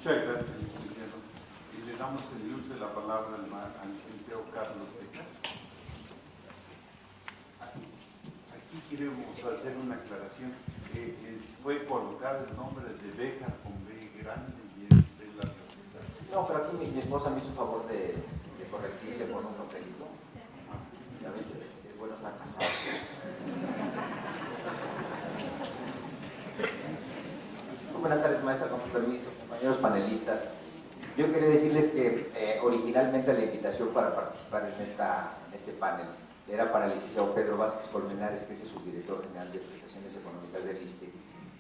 Muchas gracias, licenciado. Y le damos el uso de la palabra al licenciado Carlos Beca. Aquí queremos hacer una aclaración. Fue colocado el nombre de Beca con B grande y es de la realidad. No, pero aquí mi esposa me hizo un favor de corregir y le pone un papelito. Y a veces es bueno estar casado. Buenas tardes, maestra, con su permiso, compañeros panelistas. Yo quería decirles que originalmente la invitación para participar en este panel era para el licenciado Pedro Vázquez Colmenares, que es el subdirector general de Prestaciones Económicas del ISSSTE,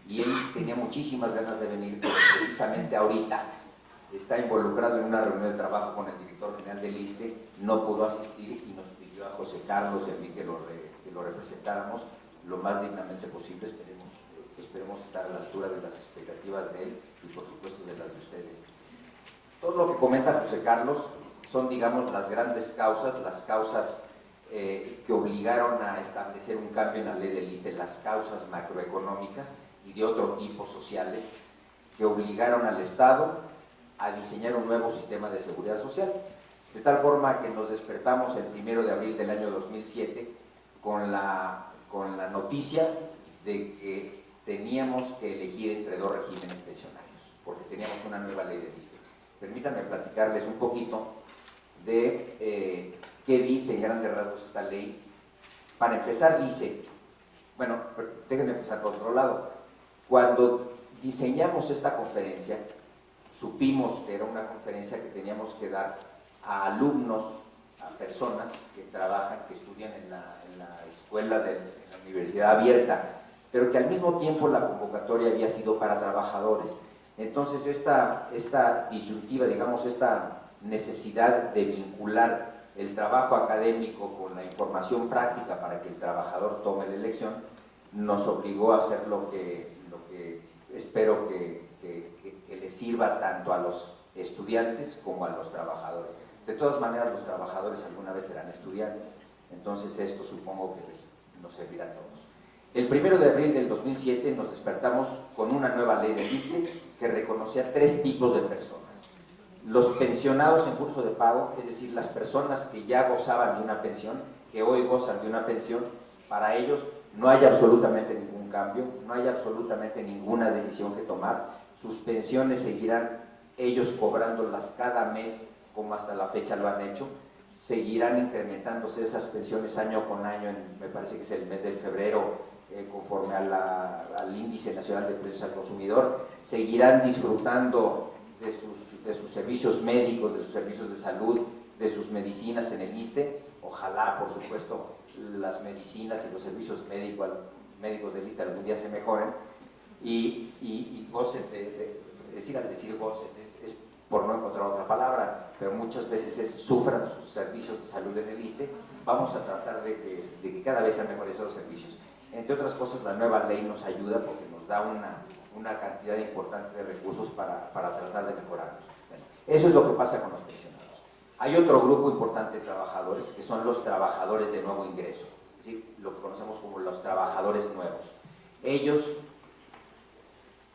y él tenía muchísimas ganas de venir, pero precisamente ahorita está involucrado en una reunión de trabajo con el director general del ISSSTE, no pudo asistir y nos pidió a José Carlos y a mí que lo representáramos lo más dignamente posible. Esperemos estar a la altura de las expectativas de él y por supuesto de las de ustedes. Todo lo que comenta José Carlos son, digamos, las grandes causas, las causas que obligaron a establecer un cambio en la ley del ISSSTE, las causas macroeconómicas y de otro tipo sociales que obligaron al Estado a diseñar un nuevo sistema de seguridad social, de tal forma que nos despertamos el 1 de abril del año 2007 con la noticia de que teníamos que elegir entre dos regímenes pensionarios, porque teníamos una nueva ley del ISSSTE. Permítanme platicarles un poquito de qué dice en grandes rasgos esta ley. Para empezar dice, bueno, déjenme empezar por otro lado. Cuando diseñamos esta conferencia, supimos que era una conferencia que teníamos que dar a alumnos, a personas que trabajan, que estudian en la escuela de la universidad abierta, pero que al mismo tiempo la convocatoria había sido para trabajadores. Entonces esta disyuntiva, digamos, esta necesidad de vincular el trabajo académico con la información práctica para que el trabajador tome la elección, nos obligó a hacer lo que espero que les sirva tanto a los estudiantes como a los trabajadores. De todas maneras, los trabajadores alguna vez serán estudiantes, entonces esto supongo que nos servirá a todos. El 1 de abril del 2007 nos despertamos con una nueva ley del ISSSTE que reconocía tres tipos de personas. Los pensionados en curso de pago, es decir, las personas que ya gozaban de una pensión, que hoy gozan de una pensión, para ellos no hay absolutamente ningún cambio, no hay absolutamente ninguna decisión que tomar, sus pensiones seguirán ellos cobrándolas cada mes como hasta la fecha lo han hecho, seguirán incrementándose esas pensiones año con año, me parece que es el mes de febrero, conforme al índice nacional de precios al consumidor, seguirán disfrutando de sus servicios médicos, de sus servicios de salud, de sus medicinas en el ISSSTE. Ojalá, por supuesto, las medicinas y los servicios médicos del ISSSTE algún día se mejoren y gocen decir gocen, es por no encontrar otra palabra, pero muchas veces sufran sus servicios de salud en el ISSSTE. Vamos a tratar de que cada vez sean mejores esos servicios. Entre otras cosas, la nueva ley nos ayuda porque nos da una cantidad importante de recursos para tratar de mejorarlos. Bueno, eso es lo que pasa con los pensionados. Hay otro grupo importante de trabajadores, que son los trabajadores de nuevo ingreso, es decir, lo que conocemos como los trabajadores nuevos. Ellos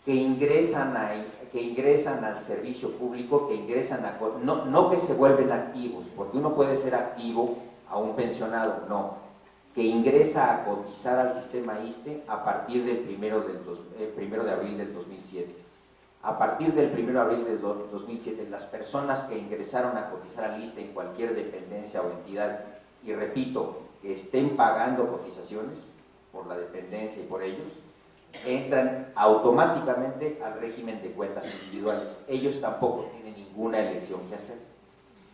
que ingresan al servicio público, que ingresan no que se vuelven activos, porque uno puede ser activo a un pensionado, no, que ingresa a cotizar al sistema ISSSTE a partir del 1 de abril del 2007. A partir del 1 de abril del 2007, las personas que ingresaron a cotizar al ISSSTE en cualquier dependencia o entidad, y repito, que estén pagando cotizaciones por la dependencia y por ellos, entran automáticamente al régimen de cuentas individuales. Ellos tampoco tienen ninguna elección que hacer.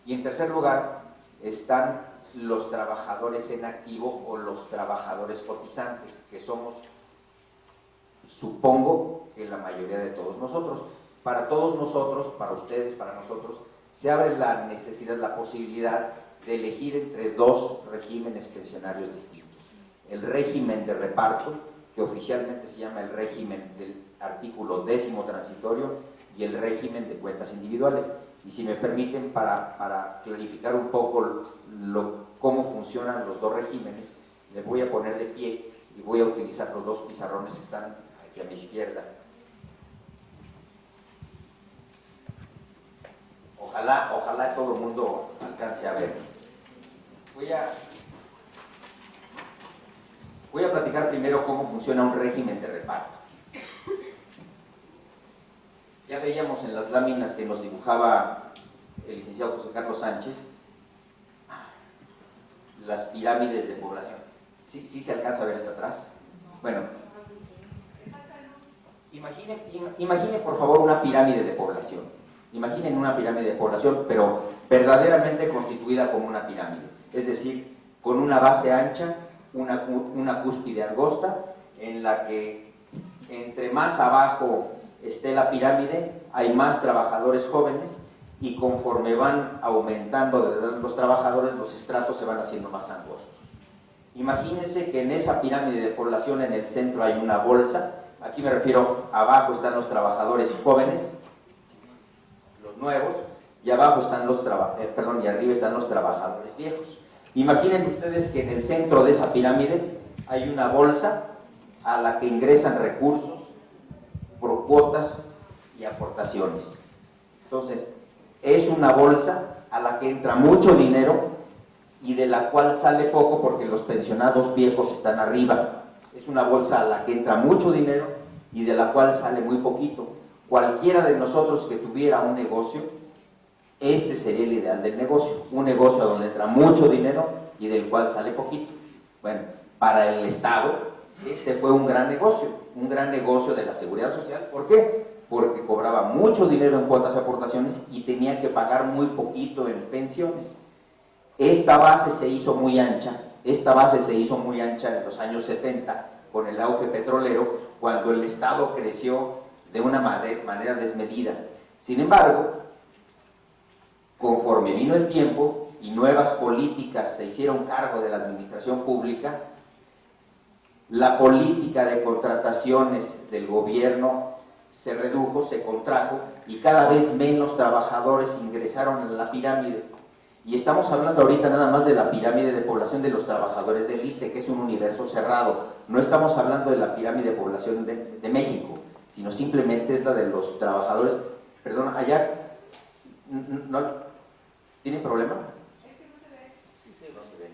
Y en tercer lugar están los trabajadores en activo o los trabajadores cotizantes, que somos, supongo que la mayoría de todos nosotros. Para todos nosotros, para ustedes, para nosotros, se abre la necesidad, la posibilidad de elegir entre dos regímenes pensionarios distintos. El régimen de reparto, que oficialmente se llama el régimen del artículo 10º transitorio, y el régimen de cuentas individuales. Y si me permiten, para clarificar un poco cómo funcionan los dos regímenes, me voy a poner de pie y voy a utilizar los dos pizarrones que están aquí a mi izquierda. ojalá todo el mundo alcance a ver. Voy a platicar primero cómo funciona un régimen de reparto. Ya veíamos en las láminas que nos dibujaba el licenciado José Carlos Sánchez las pirámides de población. ¿Sí se alcanza a ver hasta atrás? Bueno, imagine por favor una pirámide de población. Imaginen una pirámide de población, pero verdaderamente constituida como una pirámide. Es decir, con una base ancha, una cúspide angosta, en la que entre más abajo esté la pirámide, hay más trabajadores jóvenes, y conforme van aumentando los trabajadores, los estratos se van haciendo más angostos. Imagínense que en esa pirámide de población, en el centro hay una bolsa. Aquí me refiero, abajo están los trabajadores jóvenes, los nuevos, y abajo están y arriba están los trabajadores viejos. Imaginen ustedes que en el centro de esa pirámide hay una bolsa a la que ingresan recursos por cuotas y aportaciones. Entonces, es una bolsa a la que entra mucho dinero y de la cual sale poco porque los pensionados viejos están arriba. Es una bolsa a la que entra mucho dinero y de la cual sale muy poquito. Cualquiera de nosotros que tuviera un negocio, este sería el ideal del negocio. Un negocio donde entra mucho dinero y del cual sale poquito. Bueno, para el Estado, este fue un gran negocio de la Seguridad Social. ¿Por qué? Porque cobraba mucho dinero en cuotas y aportaciones y tenía que pagar muy poquito en pensiones. Esta base se hizo muy ancha en los años 70 con el auge petrolero, cuando el Estado creció de una manera desmedida. Sin embargo, conforme vino el tiempo y nuevas políticas se hicieron cargo de la administración pública, la política de contrataciones del gobierno se redujo, se contrajo, y cada vez menos trabajadores ingresaron a la pirámide. Y estamos hablando ahorita nada más de la pirámide de población de los trabajadores del ISSSTE, que es un universo cerrado. No estamos hablando de la pirámide de población de México, sino simplemente es la de los trabajadores. Perdón, allá, ¿no tienen problema? Sí, no se ve.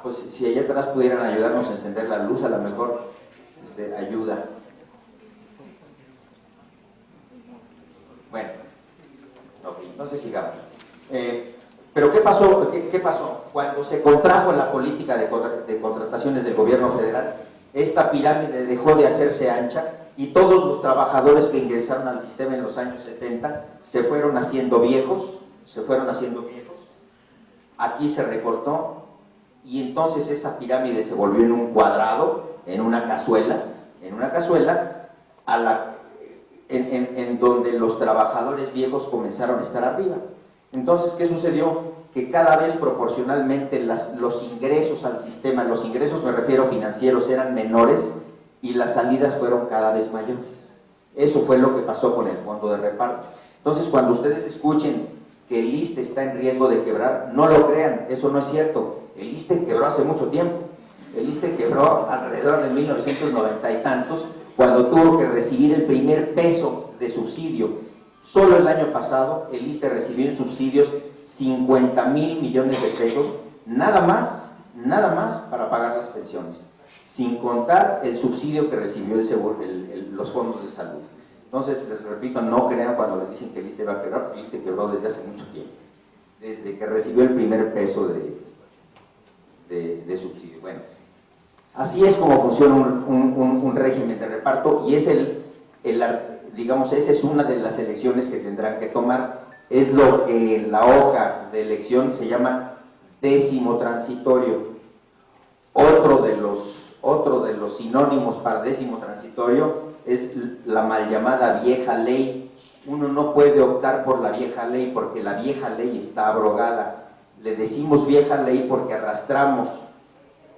Pues si allá atrás pudieran ayudarnos a encender la luz, a lo mejor ayuda. Bueno, ok, entonces sigamos. Pero ¿qué pasó? ¿Qué pasó? Cuando se contrajo la política de contrataciones del gobierno federal, esta pirámide dejó de hacerse ancha y todos los trabajadores que ingresaron al sistema en los años 70 se fueron haciendo viejos. Aquí se recortó. Y entonces esa pirámide se volvió en un cuadrado, en una cazuela, en donde los trabajadores viejos comenzaron a estar arriba. Entonces, ¿qué sucedió? Que cada vez proporcionalmente los ingresos al sistema, los ingresos me refiero financieros, eran menores y las salidas fueron cada vez mayores. Eso fue lo que pasó con el fondo de reparto. Entonces, cuando ustedes escuchen que el ISSSTE está en riesgo de quebrar, no lo crean, eso no es cierto. El ISSSTE quebró hace mucho tiempo. El ISSSTE quebró alrededor de 1990 y tantos, cuando tuvo que recibir el primer peso de subsidio. Solo el año pasado el ISSSTE recibió en subsidios 50,000 millones de pesos, nada más para pagar las pensiones, sin contar el subsidio que recibió los fondos de salud. Entonces, les repito, no crean cuando les dicen que el ISSSTE va a quebrar, el ISSSTE quebró desde hace mucho tiempo, desde que recibió el primer peso de subsidio. Bueno, así es como funciona un régimen de reparto, y es digamos, esa es una de las elecciones que tendrán que tomar. Es lo que en la hoja de elección se llama décimo transitorio. Otro de los sinónimos para décimo transitorio es la mal llamada vieja ley. Uno no puede optar por la vieja ley porque la vieja ley está abrogada. Le decimos vieja ley porque arrastramos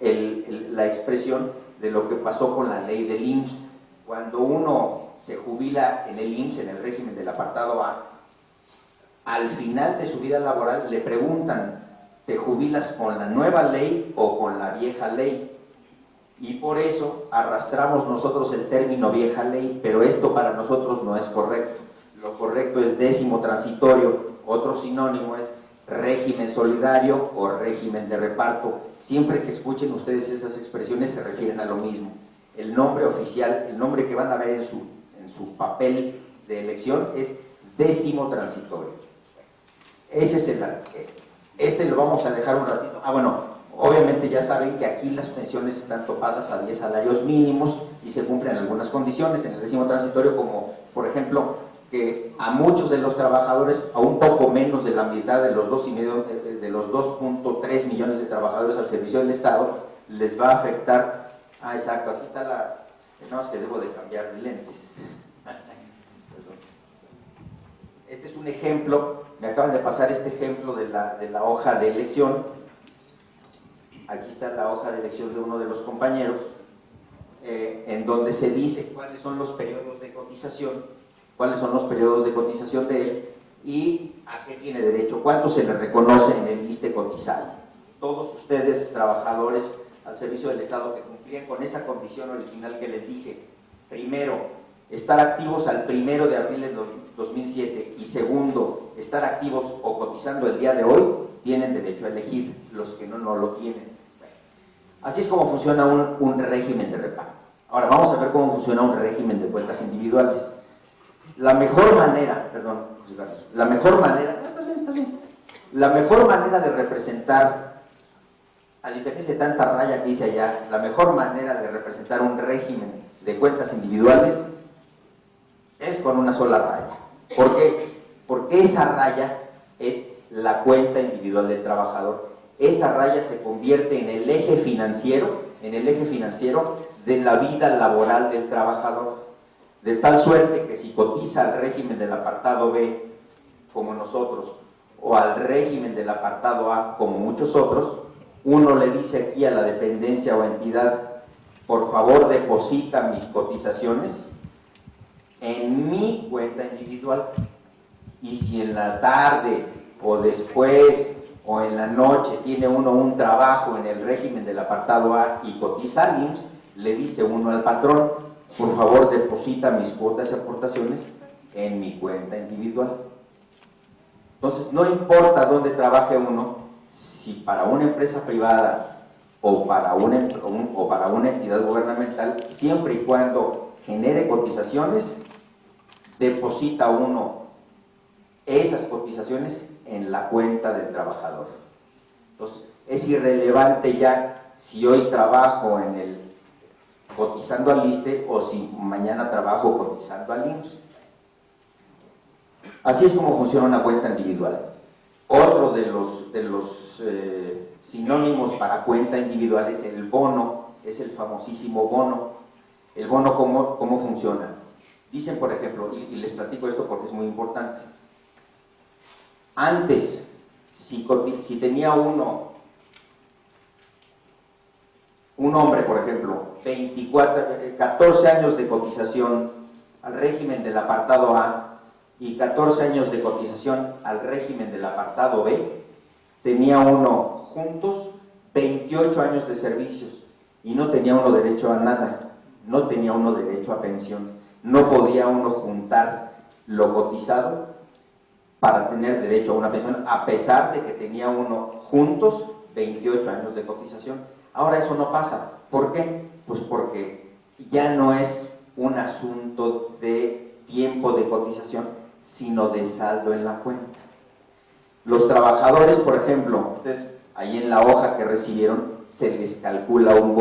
la expresión de lo que pasó con la ley del IMSS. Cuando uno se jubila en el IMSS, en el régimen del apartado A, al final de su vida laboral le preguntan, ¿te jubilas con la nueva ley o con la vieja ley? Y por eso arrastramos nosotros el término vieja ley, pero esto para nosotros no es correcto. Lo correcto es décimo transitorio, otro sinónimo es régimen solidario o régimen de reparto. Siempre que escuchen ustedes esas expresiones se refieren a lo mismo. El nombre oficial, el nombre que van a ver en su papel de elección es décimo transitorio. Ese es este lo vamos a dejar un ratito. Bueno, obviamente ya saben que aquí las pensiones están topadas a 10 salarios mínimos y se cumplen algunas condiciones en el décimo transitorio, como por ejemplo que a muchos de los trabajadores, a un poco menos de la mitad de los 2.3 millones de trabajadores al servicio del Estado, les va a afectar. Exacto, aquí está no, es que debo de cambiar de lentes. Este es un ejemplo, me acaban de pasar este ejemplo de la hoja de elección. Aquí está la hoja de elección de uno de los compañeros, en donde se dice cuáles son los periodos de cotización, de él y a qué tiene derecho, cuánto se le reconoce en el ISSSTE cotizado. Todos ustedes, trabajadores al servicio del Estado que cumplían con esa condición original que les dije, primero, estar activos al 1 de abril de 2007 y segundo, estar activos o cotizando el día de hoy, tienen derecho a elegir. Los que no lo tienen. Así es como funciona un régimen de reparto. Ahora vamos a ver cómo funciona un régimen de cuentas individuales. La mejor manera de representar, a diferencia de tanta raya que hice allá, la mejor manera de representar un régimen de cuentas individuales es con una sola raya. ¿Por qué? Porque esa raya es la cuenta individual del trabajador. Esa raya se convierte en el eje financiero, de la vida laboral del trabajador. De tal suerte que si cotiza al régimen del apartado B, como nosotros, o al régimen del apartado A, como muchos otros, uno le dice aquí a la dependencia o entidad, por favor deposita mis cotizaciones en mi cuenta individual. Y si en la tarde o después o en la noche tiene uno un trabajo en el régimen del apartado A y cotiza al IMSS, le dice uno al patrón, por favor deposita mis cuotas y aportaciones en mi cuenta individual. Entonces no importa dónde trabaje uno, si para una empresa privada o para una entidad gubernamental, siempre y cuando genere cotizaciones, deposita uno esas cotizaciones en la cuenta del trabajador. Entonces es irrelevante ya si hoy trabajo cotizando al ISSSTE o si mañana trabajo cotizando al IMSS. Así es como funciona una cuenta individual. Otro de los sinónimos para cuenta individual es el bono, es el famosísimo bono. El bono, ¿cómo funciona? Dicen, por ejemplo, y les platico esto porque es muy importante. Antes, si tenía un hombre, por ejemplo, 14 años de cotización al régimen del apartado A y 14 años de cotización al régimen del apartado B, tenía uno juntos 28 años de servicios y no tenía uno derecho a nada, no tenía uno derecho a pensión, no podía uno juntar lo cotizado para tener derecho a una pensión, a pesar de que tenía uno juntos 28 años de cotización. Ahora eso no pasa. ¿Por qué? Pues porque ya no es un asunto de tiempo de cotización, sino de saldo en la cuenta. Los trabajadores, por ejemplo, ustedes ahí en la hoja que recibieron, se les calcula un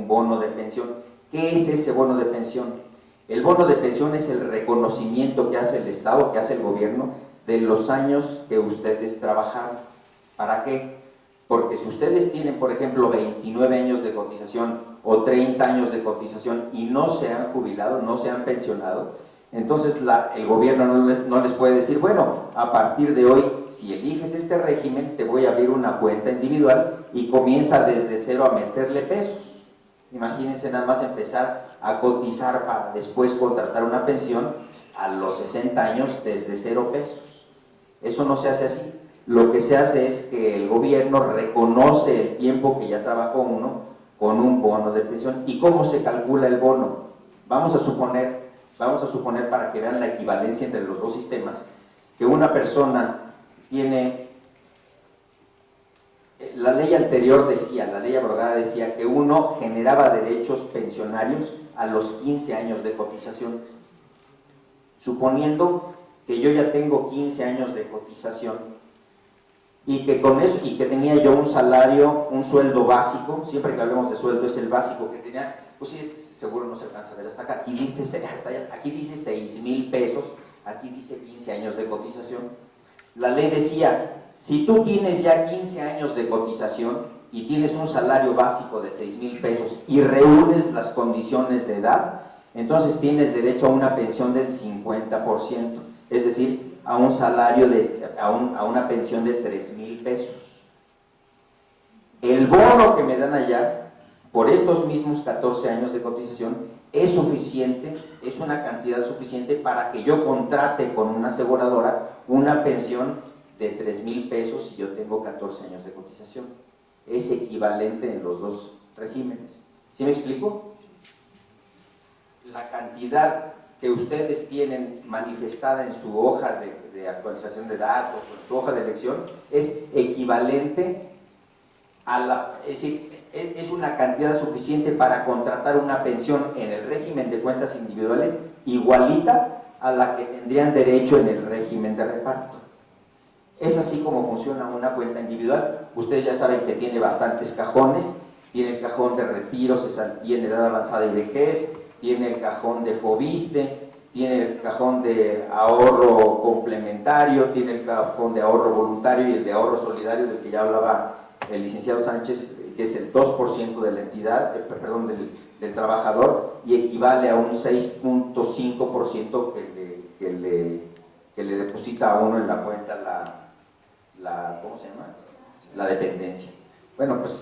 bono de pensión. ¿Qué es ese bono de pensión? El bono de pensión es el reconocimiento que hace el Estado, que hace el gobierno, de los años que ustedes trabajaron. ¿Para qué? Porque si ustedes tienen, por ejemplo, 29 años de cotización o 30 años de cotización y no se han jubilado, no se han pensionado, entonces el gobierno no les puede decir, bueno, a partir de hoy, si eliges este régimen, te voy a abrir una cuenta individual y comienza desde cero a meterle pesos. Imagínense nada más empezar a cotizar para después contratar una pensión a los 60 años desde 0 pesos. Eso no se hace así. Lo que se hace es que el gobierno reconoce el tiempo que ya trabajó uno con un bono de pensión. ¿Y cómo se calcula el bono? Vamos a suponer para que vean la equivalencia entre los dos sistemas, que una persona tiene, la ley anterior decía, la ley abrogada decía que uno generaba derechos pensionarios a los 15 años de cotización. Suponiendo que yo ya tengo 15 años de cotización y que con eso, y que tenía yo un salario, un sueldo básico, siempre que hablemos de sueldo es el básico que tenía, pues sí, seguro no se alcanza a ver hasta acá, aquí dice 6,000 pesos, aquí dice 15 años de cotización. La ley decía, si tú tienes ya 15 años de cotización y tienes un salario básico de 6,000 pesos y reúnes las condiciones de edad, entonces tienes derecho a una pensión del 50%, es decir, a un salario a una pensión de 3,000 pesos. El bono que me dan allá, por estos mismos 14 años de cotización, es suficiente, es una cantidad suficiente para que yo contrate con una aseguradora una pensión de 3,000 pesos si yo tengo 14 años de cotización. Es equivalente en los dos regímenes. ¿Sí me explico? La cantidad que ustedes tienen manifestada en su hoja de actualización de datos, o en su hoja de elección, es equivalente a es decir, es una cantidad suficiente para contratar una pensión en el régimen de cuentas individuales igualita a la que tendrían derecho en el régimen de reparto. Es así como funciona una cuenta individual. Ustedes ya saben que tiene bastantes cajones, tiene el cajón de retiro, tiene edad avanzada y vejez, tiene el cajón de Fobiste, tiene el cajón de ahorro complementario, tiene el cajón de ahorro voluntario y el de ahorro solidario del que ya hablaba el licenciado Sánchez, que es el 2% de la entidad, del trabajador, y equivale a un 6.5% que le deposita a uno en la cuenta ¿cómo se llama? La dependencia. Bueno, pues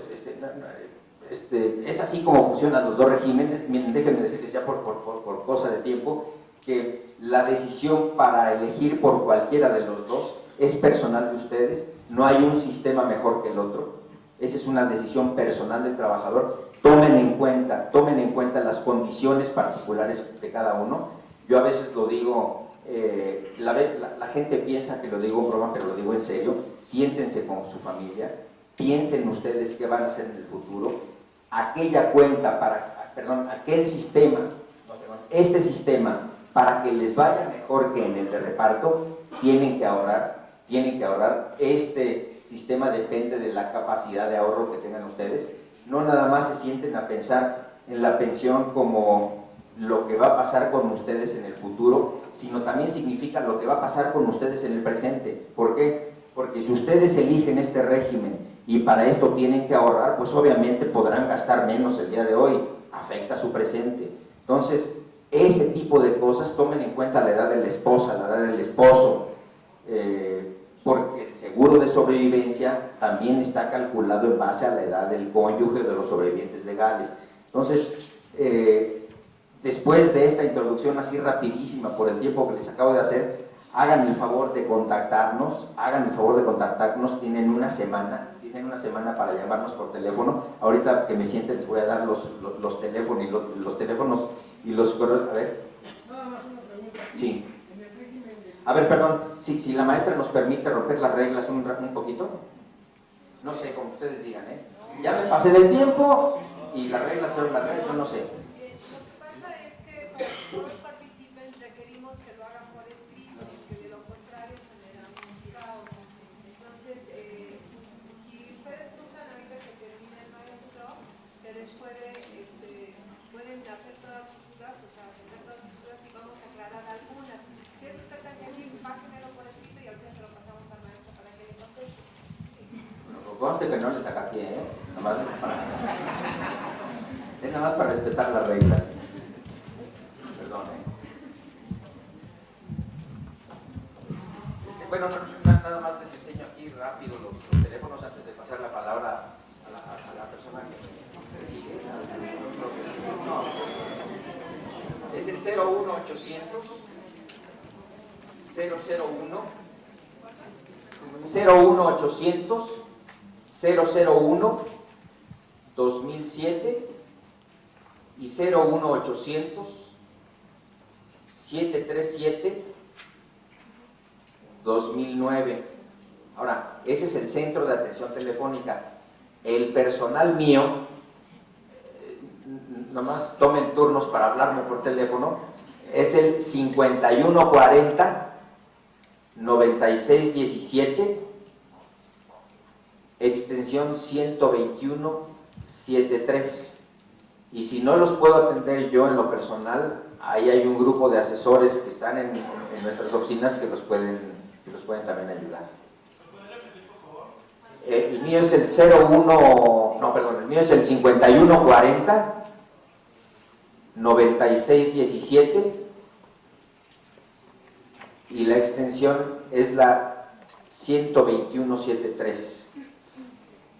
es así como funcionan los dos regímenes. Miren, déjenme decirles ya por cosa de tiempo que la decisión para elegir por cualquiera de los dos es personal de ustedes, no hay un sistema mejor que el otro, esa es una decisión personal del trabajador. Tomen en cuenta las condiciones particulares de cada uno. Yo a veces lo digo, la gente piensa que lo digo en broma, pero lo digo en serio. Siéntense con su familia, piensen ustedes qué van a hacer en el futuro. Este sistema, para que les vaya mejor que en el de reparto, tienen que ahorrar. Este sistema depende de la capacidad de ahorro que tengan ustedes. No nada más se sienten a pensar en la pensión como lo que va a pasar con ustedes en el futuro, sino también significa lo que va a pasar con ustedes en el presente. ¿Por qué? Porque si ustedes eligen este régimen y para esto tienen que ahorrar, pues obviamente podrán gastar menos el día de hoy, afecta su presente. Entonces, ese tipo de cosas, tomen en cuenta la edad de la esposa, la edad del esposo, porque el seguro de sobrevivencia también está calculado en base a la edad del cónyuge de los sobrevivientes legales. Entonces, después de esta introducción así rapidísima por el tiempo que les acabo de hacer, hagan el favor de contactarnos, tienen una semana para llamarnos por teléfono. Ahorita que me sienten les voy a dar los teléfonos y los correos. A ver. Nada más una pregunta. Sí. En el régimen de... A ver, perdón, si la maestra nos permite romper las reglas un poquito. No sé, como ustedes digan, ¿eh? Ya me pasé del tiempo y las reglas son las reglas, yo no sé. Lo que pasa es que para que todos participen requerimos que lo hagan por escrito, porque de lo contrario generamos un caos. Entonces, si ustedes gustan ahorita que termine el maestro, se les pueden hacer todas sus dudas, o sea, atender todas sus dudas y vamos a aclarar algunas. Si es usted tan gentil, pásenmelo por escrito y ahorita se lo pasamos al maestro para que le conteste. Conste que no le saca pie, ¿eh? Es nada más para respetar las reglas. Perdón, bueno, nada más les enseño aquí rápido los teléfonos antes de pasar la palabra a la persona que sigue. No. Es el 01800 01800 001 2007 y 01800 737 2009. Ahora, ese es el centro de atención telefónica. El personal mío, nomás tomen turnos para hablarme por teléfono, es el 5140 9617 extensión 12173. Y si no los puedo atender yo en lo personal, ahí hay un grupo de asesores que están en nuestras oficinas que los pueden también ayudar. El mío es el 5140 9617 y la extensión es la 12173.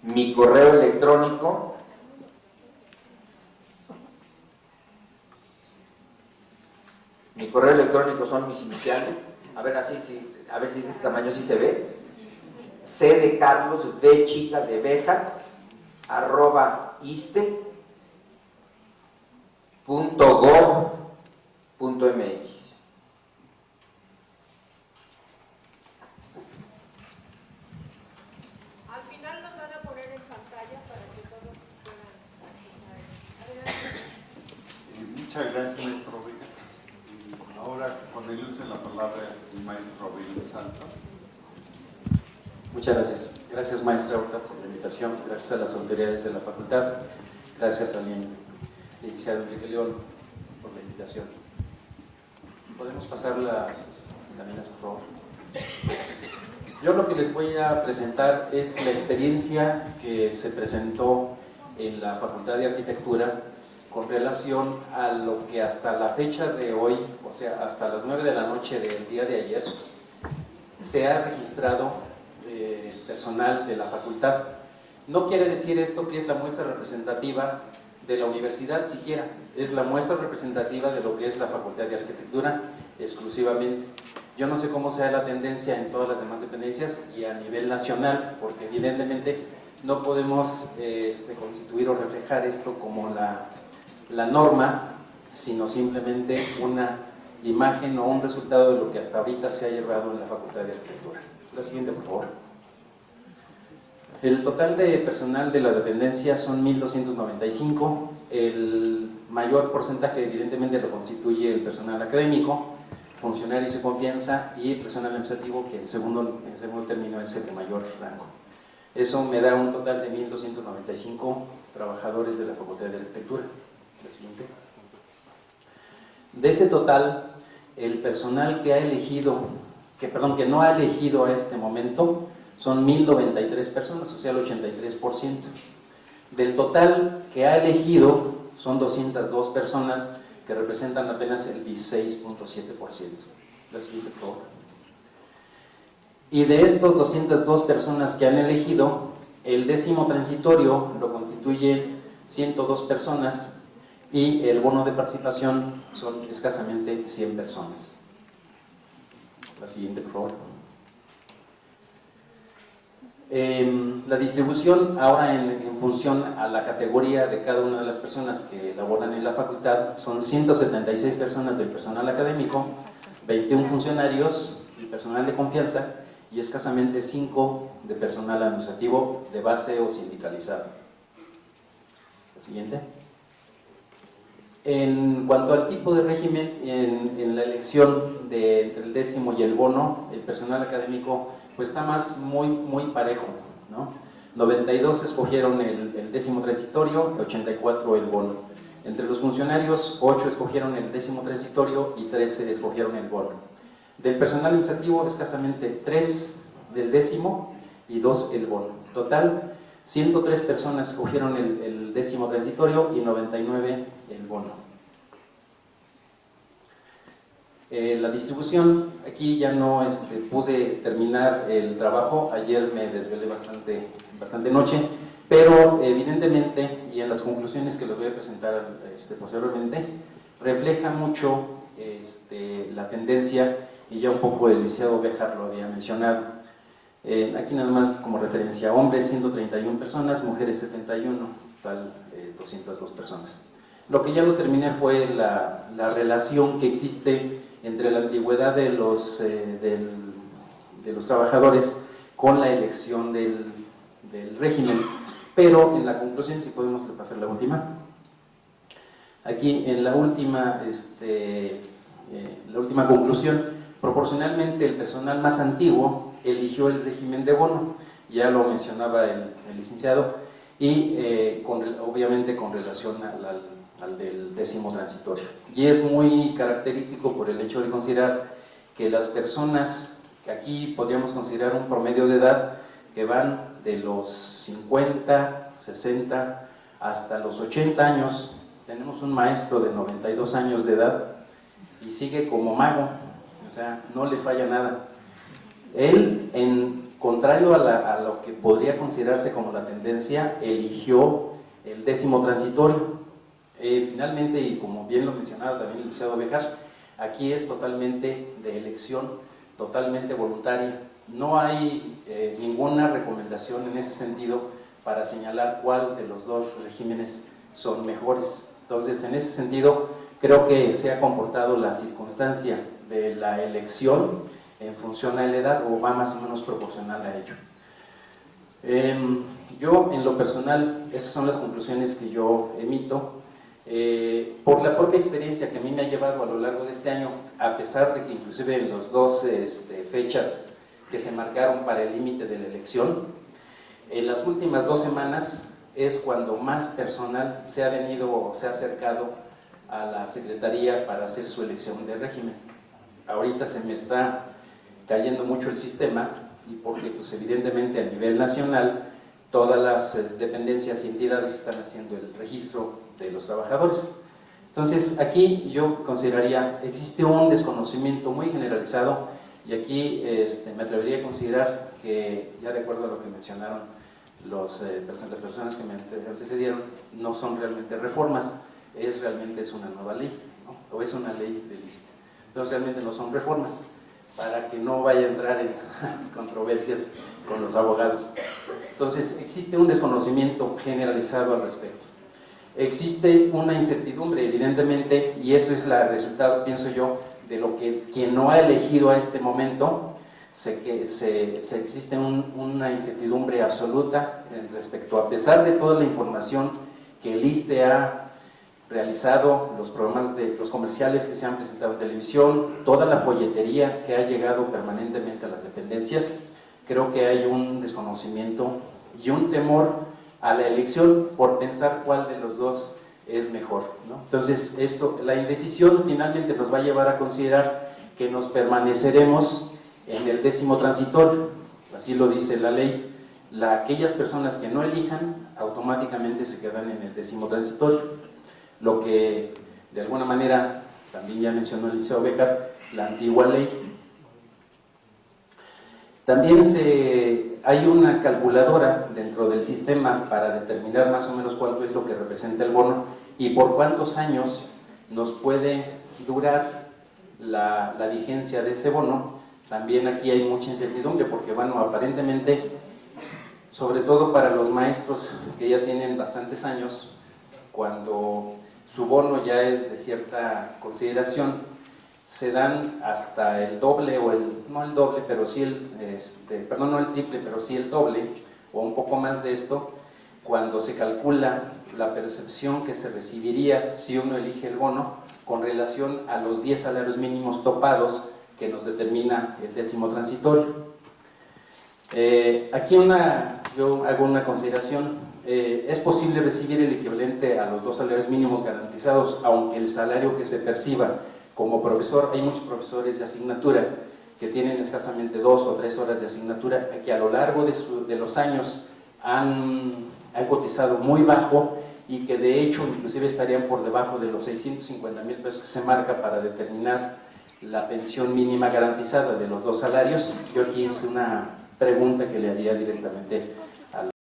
Mi correo electrónico son mis iniciales. A ver si de este tamaño sí se ve. C de Carlos, B chica de Beja, @iste.gov.mx. Al final nos van a poner en pantalla para que todos puedan escuchar. Adelante. Muchas gracias, maestro Vega. Ahora, con el uso de la palabra, el maestro Vega Salto. Muchas gracias. Gracias, maestra Horta, por la invitación. Gracias a las autoridades de la facultad. Gracias también al licenciado Enrique León por la invitación. ¿Podemos pasar las láminas, por favor? Yo lo que les voy a presentar es la experiencia que se presentó en la Facultad de Arquitectura con relación a lo que hasta la fecha de hoy, o sea, hasta las 9 de la noche del día de ayer, se ha registrado personal de la facultad. No quiere decir esto que es la muestra representativa de la universidad siquiera, es la muestra representativa de lo que es la Facultad de Arquitectura exclusivamente. Yo no sé cómo sea la tendencia en todas las demás dependencias y a nivel nacional, porque evidentemente no podemos constituir o reflejar esto como la norma, sino simplemente una imagen o un resultado de lo que hasta ahorita se ha llevado en la Facultad de Arquitectura. La siguiente, por favor. El total de personal de la dependencia son 1.295. El mayor porcentaje evidentemente lo constituye el personal académico, funcionarios de confianza y personal administrativo, que en segundo término es el de mayor rango. Eso me da un total de 1.295 trabajadores de la Facultad de Arquitectura. La siguiente. De este total, el personal que no ha elegido a este momento son 1.093 personas, o sea el 83%. Del total que ha elegido son 202 personas que representan apenas el 16.7%. La siguiente, por favor. Y de estos 202 personas que han elegido, el 10º transitorio lo constituye 102 personas y el bono de participación son escasamente 100 personas. La siguiente, por favor. La distribución ahora en función a la categoría de cada una de las personas que laboran en la facultad son 176 personas del personal académico, 21 funcionarios y personal de confianza y escasamente 5 de personal administrativo de base o sindicalizado. La siguiente. En cuanto al tipo de régimen, en la elección entre el 10º y el bono, el personal académico pues está muy parejo, ¿no? 92 escogieron el 10º transitorio, 84 el bono. Entre los funcionarios, 8 escogieron el 10º transitorio y 13 escogieron el bono. Del personal administrativo, escasamente 3 del 10º y 2 el bono. Total, 103 personas escogieron el 10º transitorio y 99 el bono. La distribución, aquí ya no pude terminar el trabajo, ayer me desvelé bastante noche, pero evidentemente, y en las conclusiones que les voy a presentar posteriormente, refleja mucho la tendencia, y ya un poco el licenciado Béjar lo había mencionado. Aquí nada más como referencia, hombres 131 personas, mujeres 71, total 202 personas. Lo que ya lo terminé fue la relación que existe entre la antigüedad de los trabajadores con la elección del régimen, pero en la conclusión, si podemos pasar la última. Aquí en la última conclusión, proporcionalmente el personal más antiguo eligió el régimen de bono, ya lo mencionaba el licenciado, y obviamente con relación al del 10º transitorio. Y es muy característico por el hecho de considerar que las personas, que aquí podríamos considerar un promedio de edad, que van de los 50, 60 hasta los 80 años, tenemos un maestro de 92 años de edad y sigue como mago, o sea, no le falla nada. Él, contrario a lo que podría considerarse como la tendencia, eligió el 10º transitorio. Finalmente, y como bien lo mencionaba también el licenciado Béjar, aquí es totalmente de elección, totalmente voluntaria. No hay ninguna recomendación en ese sentido para señalar cuál de los dos regímenes son mejores. Entonces, en ese sentido, creo que se ha comportado la circunstancia de la elección en función a la edad, o va más o menos proporcional a ello. Yo, en lo personal, esas son las conclusiones que yo emito. Por la propia experiencia que a mí me ha llevado a lo largo de este año, a pesar de que inclusive en las dos fechas que se marcaron para el límite de la elección, en las últimas 2 semanas es cuando más personal se ha acercado a la Secretaría para hacer su elección de régimen. Ahorita se me está cayendo mucho el sistema, y porque pues evidentemente a nivel nacional todas las dependencias y entidades están haciendo el registro de los trabajadores. Entonces aquí yo consideraría, existe un desconocimiento muy generalizado, y aquí me atrevería a considerar que, ya de acuerdo a lo que mencionaron las personas que me antecedieron, no son realmente reformas, realmente es una nueva ley, ¿no? O es una ley de lista. Entonces realmente no son reformas, para que no vaya a entrar en controversias con los abogados. Entonces existe un desconocimiento generalizado al respecto. Existe una incertidumbre, evidentemente, y eso es el resultado, pienso yo, de lo que quien no ha elegido a este momento, existe una incertidumbre absoluta respecto, a pesar de toda la información que el ISSSTE ha realizado, los programas los comerciales que se han presentado en televisión, toda la folletería que ha llegado permanentemente a las dependencias. Creo que hay un desconocimiento y un temor a la elección por pensar cuál de los dos es mejor, ¿no? Entonces, la indecisión finalmente nos va a llevar a considerar que nos permaneceremos en el 10º transitorio, así lo dice la ley. Aquellas personas que no elijan automáticamente se quedan en el 10º transitorio, lo que de alguna manera también ya mencionó el licenciado Béjar, la antigua ley. También hay una calculadora dentro del sistema para determinar más o menos cuánto es lo que representa el bono y por cuántos años nos puede durar la vigencia de ese bono. También aquí hay mucha incertidumbre porque, bueno, aparentemente, sobre todo para los maestros que ya tienen bastantes años, cuando su bono ya es de cierta consideración, se dan hasta el doble, no el doble, pero sí no el triple, pero sí el doble, o un poco más de esto, cuando se calcula la percepción que se recibiría si uno elige el bono con relación a los 10 salarios mínimos topados que nos determina el 10º transitorio. Aquí yo hago una consideración. Es posible recibir el equivalente a los 2 salarios mínimos garantizados, aunque el salario que se perciba como profesor, hay muchos profesores de asignatura que tienen escasamente 2 o 3 horas de asignatura, que a lo largo de los años han cotizado muy bajo y que de hecho inclusive estarían por debajo de los 650,000 pesos que se marca para determinar la pensión mínima garantizada de los 2 salarios. Yo aquí hice una pregunta que le haría directamente